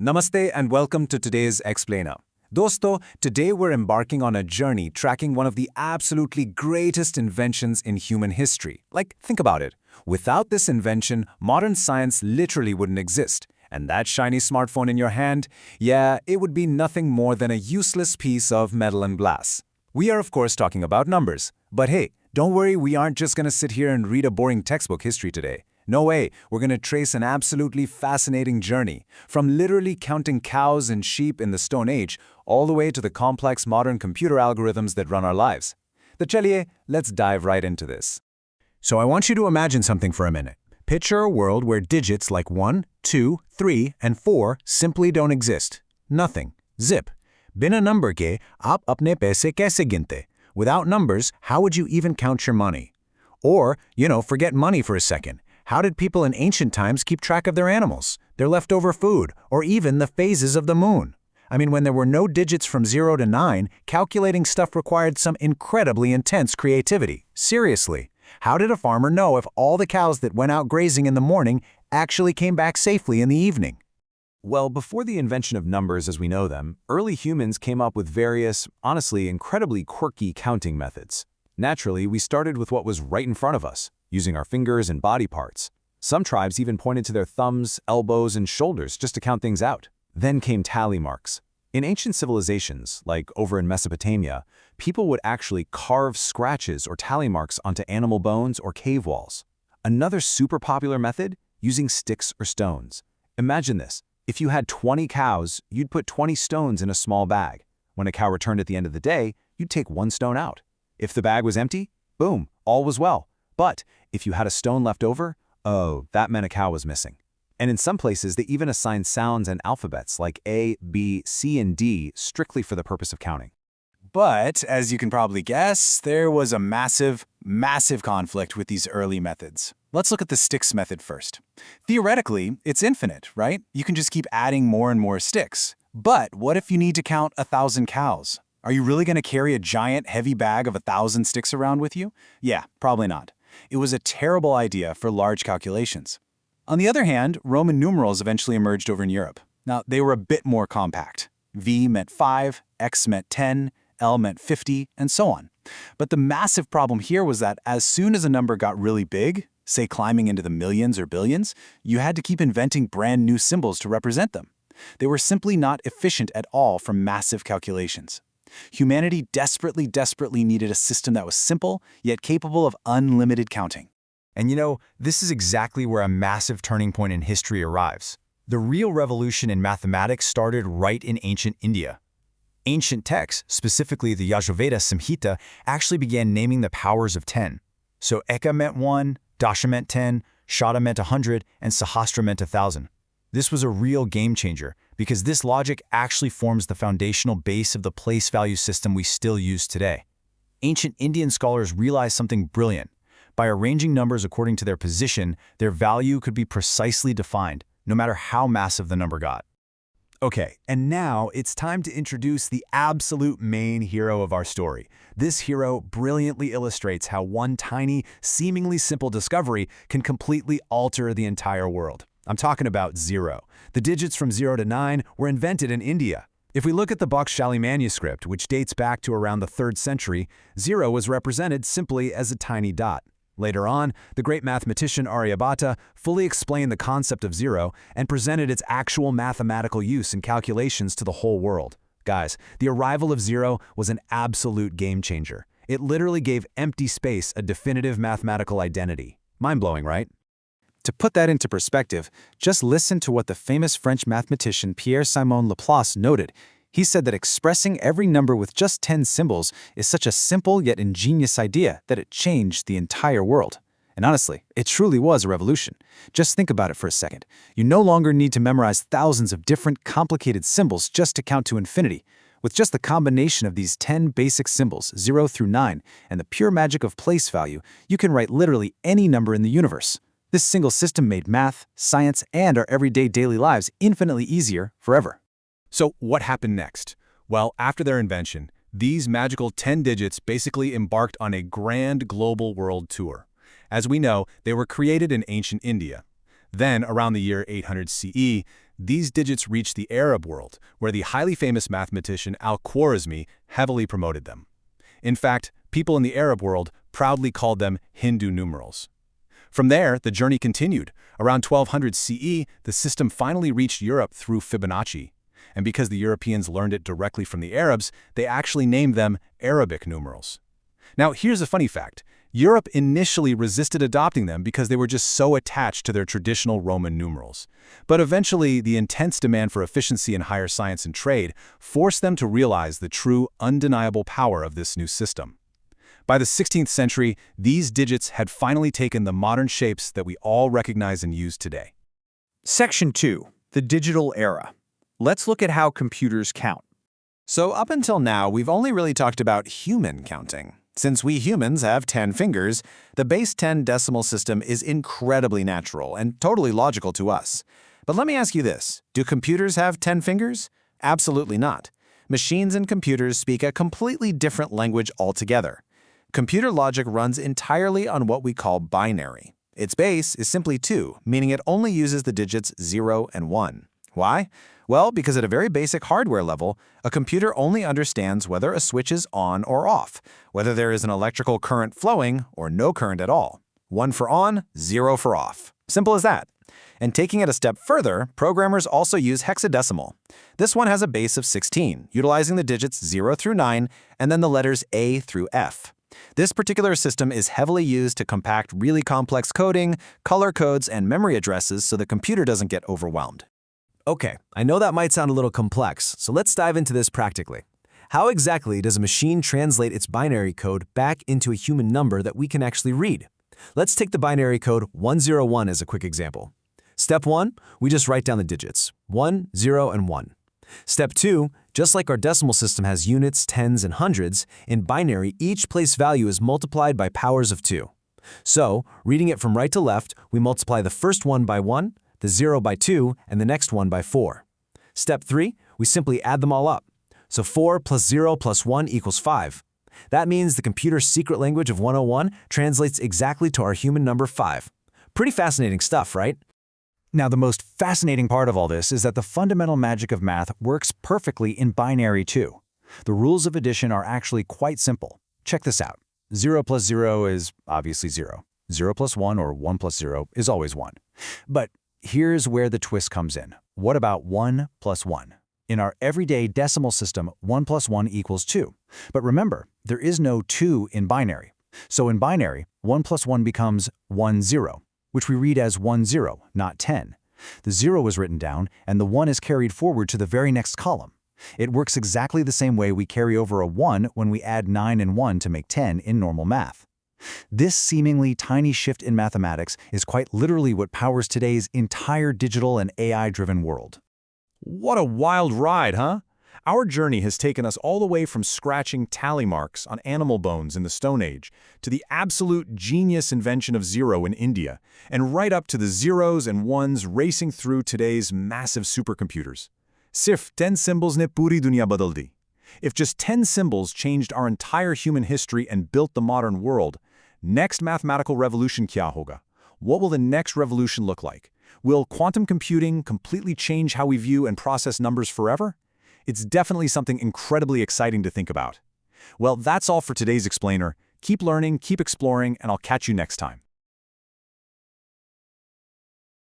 Namaste and welcome to today's Explainer. Dosto, today we're embarking on a journey tracking one of the absolutely greatest inventions in human history. Like, think about it. Without this invention, modern science literally wouldn't exist. And that shiny smartphone in your hand, yeah, it would be nothing more than a useless piece of metal and glass. We are, of course, talking about numbers. But hey, don't worry, we aren't just going to sit here and read a boring textbook history today. No way, we're going to trace an absolutely fascinating journey, from literally counting cows and sheep in the Stone Age, all the way to the complex modern computer algorithms that run our lives. To chaliye, let's dive right into this. So I want you to imagine something for a minute. Picture a world where digits like 1, 2, 3, and 4 simply don't exist. Nothing. Zip. Bina number ke, aap apne paise kaise ginte? Without numbers, how would you even count your money? Or, forget money for a second. How did people in ancient times keep track of their animals, their leftover food, or even the phases of the moon? I mean, when there were no digits from 0 to 9, calculating stuff required some incredibly intense creativity. Seriously, how did a farmer know if all the cows that went out grazing in the morning actually came back safely in the evening? Well, before the invention of numbers as we know them, early humans came up with various, honestly incredibly quirky counting methods. Naturally, we started with what was right in front of us, using our fingers and body parts. Some tribes even pointed to their thumbs, elbows, and shoulders just to count things out. Then came tally marks. In ancient civilizations, like over in Mesopotamia, people would actually carve scratches or tally marks onto animal bones or cave walls. Another super popular method? Using sticks or stones. Imagine this. If you had 20 cows, you'd put 20 stones in a small bag. When a cow returned at the end of the day, you'd take one stone out. If the bag was empty, boom, all was well. But if you had a stone left over, oh, that meant a cow was missing. And in some places, they even assigned sounds and alphabets like A, B, C, and D strictly for the purpose of counting. But, as you can probably guess, there was a massive conflict with these early methods. Let's look at the sticks method first. Theoretically, it's infinite, right? You can just keep adding more and more sticks. But what if you need to count 1,000 cows? Are you really going to carry a giant, heavy bag of 1,000 sticks around with you? Yeah, probably not. It was a terrible idea for large calculations. On the other hand, Roman numerals eventually emerged over in Europe. Now, they were a bit more compact. V meant 5, X meant 10, L meant 50, and so on. But the massive problem here was that as soon as a number got really big, say climbing into the millions or billions, you had to keep inventing brand new symbols to represent them. They were simply not efficient at all for massive calculations. Humanity desperately needed a system that was simple, yet capable of unlimited counting. And this is exactly where a massive turning point in history arrives. The real revolution in mathematics started right in ancient India. Ancient texts, specifically the Yajurveda Samhita, actually began naming the powers of 10. So Eka meant 1, Dasha meant 10, Shata meant 100, and Sahasra meant 1,000. This was a real game changer because this logic actually forms the foundational base of the place value system we still use today. Ancient Indian scholars realized something brilliant. By arranging numbers according to their position, their value could be precisely defined, no matter how massive the number got. Okay, and now it's time to introduce the absolute main hero of our story. This hero brilliantly illustrates how one tiny, seemingly simple discovery can completely alter the entire world. I'm talking about 0. The digits from 0 to 9 were invented in India. If we look at the Bakshali manuscript, which dates back to around the 3rd century, 0 was represented simply as a tiny dot. Later on, the great mathematician Aryabhata fully explained the concept of 0 and presented its actual mathematical use in calculations to the whole world. Guys, the arrival of 0 was an absolute game changer. It literally gave empty space a definitive mathematical identity. Mind-blowing, right? To put that into perspective, just listen to what the famous French mathematician Pierre-Simon Laplace noted. He said that expressing every number with just 10 symbols is such a simple yet ingenious idea that it changed the entire world. And honestly, it truly was a revolution. Just think about it for a second. You no longer need to memorize thousands of different complicated symbols just to count to infinity. With just the combination of these 10 basic symbols, 0 through 9, and the pure magic of place value, you can write literally any number in the universe. This single system made math, science, and our everyday daily lives infinitely easier forever. So what happened next? Well, after their invention, these magical 10 digits basically embarked on a grand global world tour. As we know, they were created in ancient India. Then, around the year 800 CE, these digits reached the Arab world, where the highly famous mathematician Al-Khwarizmi heavily promoted them. In fact, people in the Arab world proudly called them Hindu numerals. From there, the journey continued. Around 1200 CE, the system finally reached Europe through Fibonacci. And because the Europeans learned it directly from the Arabs, they actually named them Arabic numerals. Now, here's a funny fact. Europe initially resisted adopting them because they were just so attached to their traditional Roman numerals. But eventually, the intense demand for efficiency in higher science and trade forced them to realize the true, undeniable power of this new system. By the 16th century, these digits had finally taken the modern shapes that we all recognize and use today. Section 2. The Digital Era. Let's look at how computers count. So up until now, we've only really talked about human counting. Since we humans have 10 fingers, the base 10 decimal system is incredibly natural and totally logical to us. But let me ask you this, do computers have 10 fingers? Absolutely not. Machines and computers speak a completely different language altogether. Computer logic runs entirely on what we call binary. Its base is simply 2, meaning it only uses the digits 0 and 1. Why? Well, because at a very basic hardware level, a computer only understands whether a switch is on or off, whether there is an electrical current flowing or no current at all. 1 for on, 0 for off. Simple as that. And taking it a step further, programmers also use hexadecimal. This one has a base of 16, utilizing the digits 0 through 9 and then the letters A through F. This particular system is heavily used to compact really complex coding, color codes, and memory addresses so the computer doesn't get overwhelmed. Okay, I know that might sound a little complex, so let's dive into this practically. How exactly does a machine translate its binary code back into a human number that we can actually read? Let's take the binary code 101 as a quick example. Step 1, we just write down the digits, 1, 0, and 1. Step 2, just like our decimal system has units, tens, and hundreds, in binary each place value is multiplied by powers of 2. So, reading it from right to left, we multiply the first one by 1, the 0 by 2, and the next one by 4. Step 3, we simply add them all up. So 4 plus 0 plus 1 equals 5. That means the computer's secret language of 101 translates exactly to our human number 5. Pretty fascinating stuff, right? Now, the most fascinating part of all this is that the fundamental magic of math works perfectly in binary too. The rules of addition are actually quite simple. Check this out. 0 plus 0 is obviously 0. 0 plus 1 or 1 plus 0 is always 1. But here's where the twist comes in. What about 1 plus 1? In our everyday decimal system, 1 plus 1 equals 2. But remember, there is no 2 in binary. So in binary, 1 plus 1 becomes 1, 0, which we read as 1, 0, not 10. The 0 is written down, and the 1 is carried forward to the very next column. It works exactly the same way we carry over a 1 when we add 9 and 1 to make 10 in normal math. This seemingly tiny shift in mathematics is quite literally what powers today's entire digital and AI-driven world. What a wild ride, huh? Our journey has taken us all the way from scratching tally marks on animal bones in the Stone Age to the absolute genius invention of zero in India, and right up to the zeros and ones racing through today's massive supercomputers. Sirf 10 symbols ne puri dunya badal di. If just 10 symbols changed our entire human history and built the modern world, next mathematical revolution kya hoga? What will the next revolution look like? Will quantum computing completely change how we view and process numbers forever? It's definitely something incredibly exciting to think about. Well, that's all for today's explainer. Keep learning, keep exploring, and I'll catch you next time.